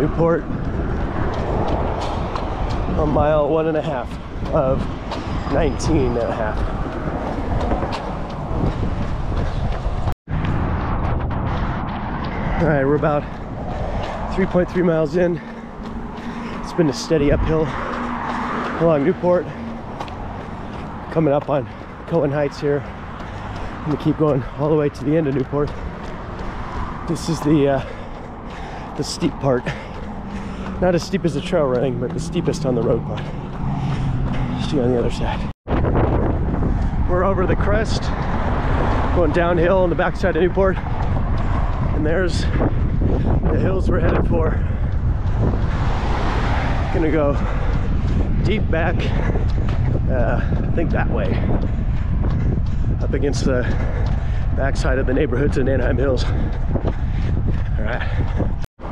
Newport on mile 1.5 of 19.5. All right, we're about 3.3 miles in. It's been a steady uphill along Newport, coming up on Cohen Heights here. I'm gonna keep going all the way to the end of Newport. This is the steep part. Not as steep as the trail running, but the steepest on the road part. See you on the other side. We're over the crest, going downhill on the backside of Newport. And there's the hills we're headed for. Gonna go deep back, I think that way, up against the backside of the neighborhoods in Anaheim Hills.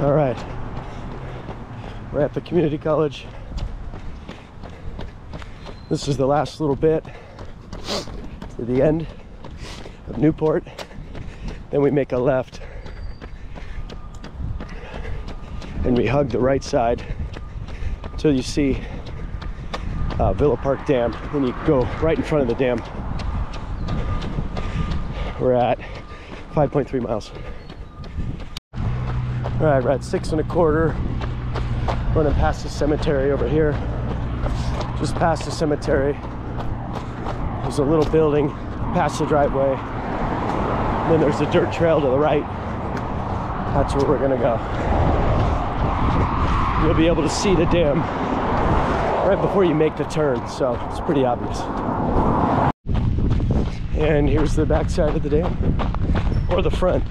All right, we're at the community college. This is the last little bit to the end of Newport. Then we make a left and we hug the right side until you see Villa Park Dam. Then you go right in front of the dam. We're at 5.3 miles. All right, we're at 6 1/4. Running past the cemetery over here. Just past the cemetery, there's a little building past the driveway. And then there's a dirt trail to the right. That's where we're gonna go. You'll be able to see the dam right before you make the turn, so it's pretty obvious. And here's the back side of the dam, or the front,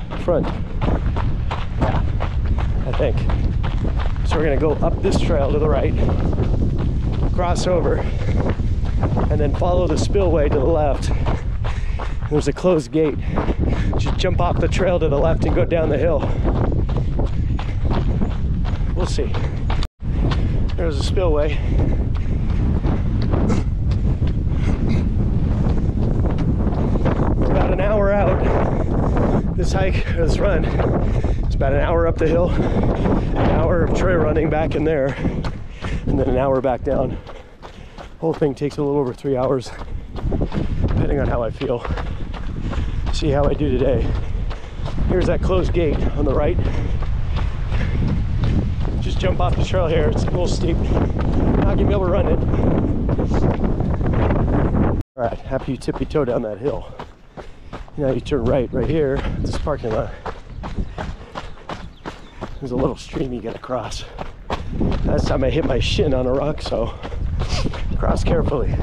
yeah, I think. So we're gonna go up this trail to the right, cross over, and then follow the spillway to the left. There's a closed gate. Just jump off the trail to the left and go down the hill. We'll see. There's a spillway. We're about an hour out. This hike, this run, it's about an hour up the hill, an hour of trail running back in there, and then an hour back down. Whole thing takes a little over 3 hours, depending on how I feel. See how I do today. Here's that closed gate on the right. Just jump off the trail here. It's a little steep. Not gonna be able to run it. All right, after you tippy toe down that hill, now you turn right here, this parking lot. There's a little stream you gotta cross. Last time I hit my shin on a rock, so cross carefully.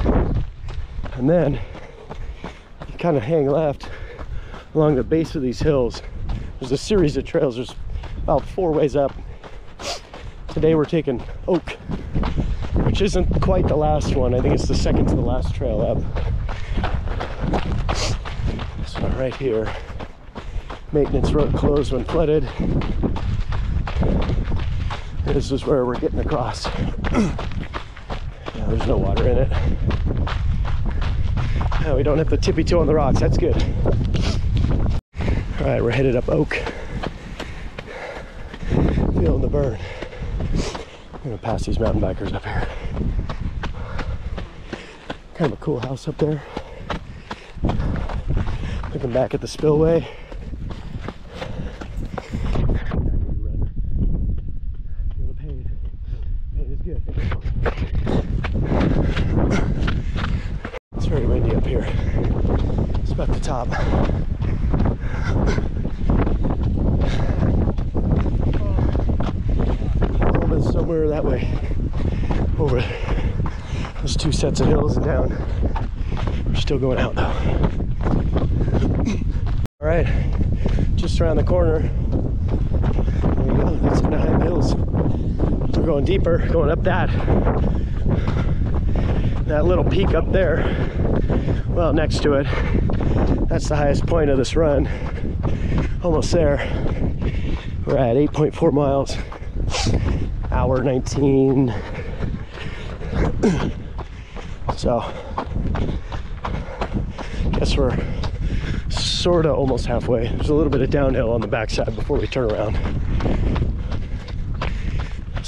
And then you kind of hang left along the base of these hills. There's a series of trails. There's about 4 ways up. Today we're taking Oak, which isn't quite the last one. I think it's the second to the last trail up. This one right here. Maintenance road closed when flooded. This is where we're getting across. Yeah, there's no water in it. No, we don't have to tippy toe on the rocks. That's good. All right, we're headed up Oak. Feeling the burn. I'm gonna pass these mountain bikers up here. Kind of a cool house up there. Looking back at the spillway. Feel the pain. Pain is good. It's very windy up here. It's about the top. Somewhere that way, over those 2 sets of hills and down. We're still going out though. All right, just around the corner. There you go, that's Anaheim Hills. We're going deeper, going up that little peak up there. Well, next to it, that's the highest point of this run. Almost there. We're at 8.4 miles. Hour 19. So guess we're sort of almost halfway. There's a little bit of downhill on the backside before we turn around.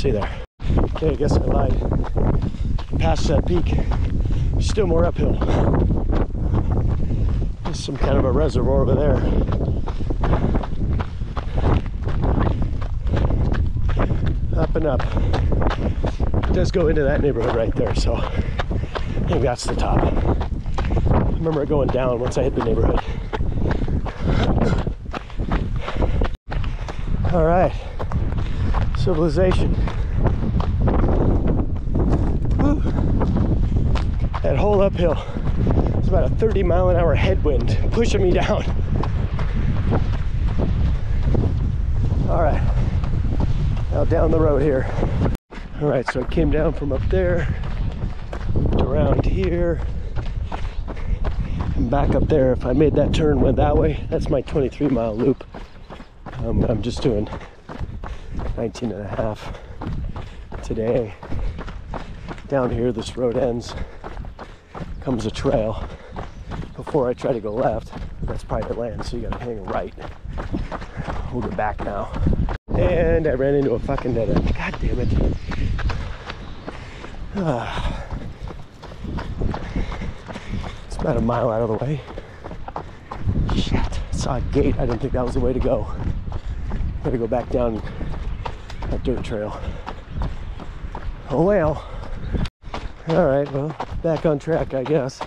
see there. Okay, I guess I lied. Past that peak, still more uphill. There's some kind of a reservoir over there. Up and up. It does go into that neighborhood right there, so I think that's the top. I remember it going down once I hit the neighborhood. All right, civilization. Woo. That whole uphill, it's about a 30-mile-an-hour headwind pushing me down. All right, now down the road here. All right, so I came down from up there, moved around here, and back up there. If I made that turn, went that way, that's my 23-mile loop. I'm just doing 19 and a half today. Down here, this road ends, comes a trail. Before I try to go left, that's private land, so you gotta hang right. We'll go back now. And I ran into a fucking dead end. God damn it. It's about a mile out of the way. Shit, I saw a gate. I didn't think that was the way to go. Gotta go back down that dirt trail. Oh well. All right, well, back on track, I guess.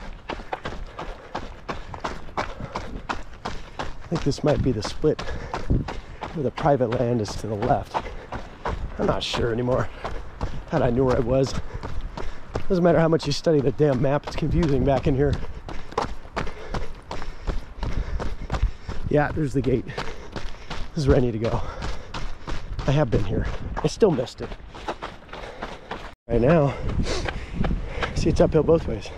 I think this might be the split where the private land is to the left. I'm not sure anymore. Thought I knew where I was. Doesn't matter how much you study the damn map, it's confusing back in here. Yeah, there's the gate. This is where I need to go. I have been here. I still missed it. Right now, see, it's uphill both ways.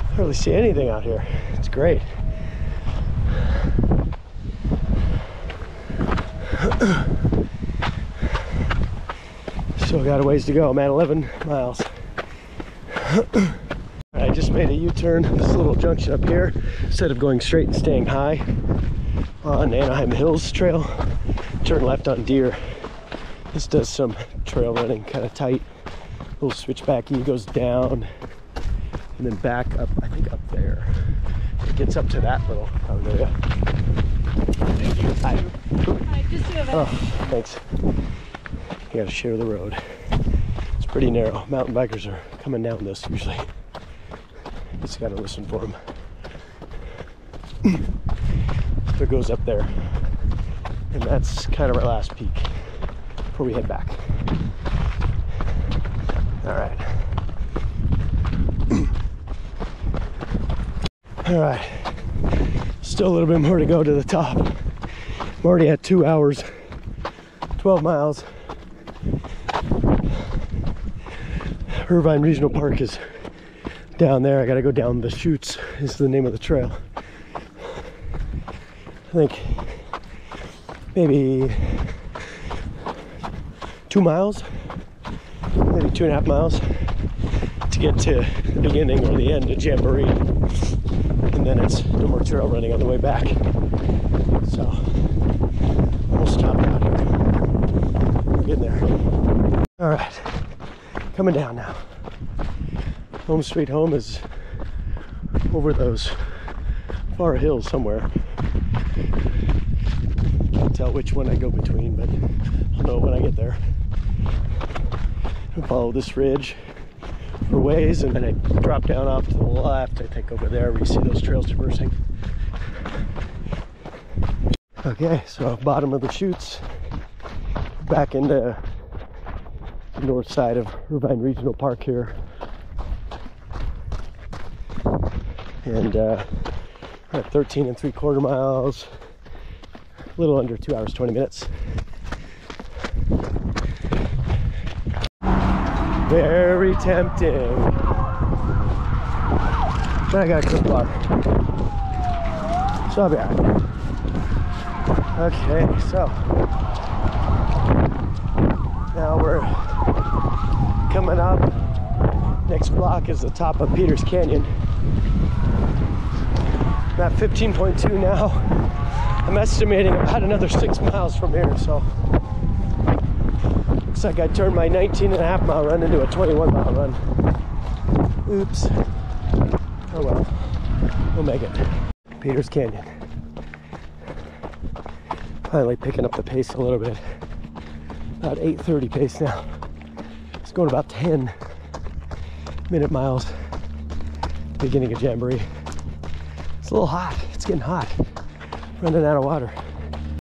I hardly see anything out here. It's great. Still got a ways to go. I'm at 11 miles. I just made a U-turn, this little junction up here. Instead of going straight and staying high on Anaheim Hills Trail, turn left on Deer. This does some trail running, kind of tight. Little switchbacky, goes down and then back up, I think up there. It gets up to that little area. Thank you. Hi. Hi, just do a Oh, thanks. You gotta share the road. It's pretty narrow. Mountain bikers are coming down this usually. Just gotta listen for them. So it goes up there. And that's kind of our last peak before we head back. All right. All right. Still a little bit more to go to the top. I'm already at 2 hours, 12 miles. Irvine Regional Park is down there. I gotta go down the chutes is the name of the trail. I think maybe 2 miles, maybe 2.5 miles to get to the beginning or the end of Jamboree. And then it's no more trail running on the way back. So we'll stop out here. We're getting there. All right, coming down now. Home sweet home is over those far hills somewhere. Can't tell which one I go between, but I'll know when I get there. I'll follow this ridge for ways, and then I drop down off to the left. I think over there we see those trails traversing. Okay, so bottom of the chutes, back into the north side of Irvine Regional Park here. And we're at 13 3/4 miles, a little under 2 hours, 20 minutes. Very tempting. But I got a quick bar, so I'll be all right. Okay, so now we're coming up. Next block is the top of Peters Canyon. I'm at 15.2 now. I'm estimating about another 6 miles from here, so looks like I turned my 19.5 mile run into a 21 mile run. Oops. Oh well, we'll make it. Peters Canyon. Finally picking up the pace a little bit. About 8:30 pace now. It's going about 10-minute miles. Beginning of Jamboree. It's a little hot. It's getting hot. Running out of water.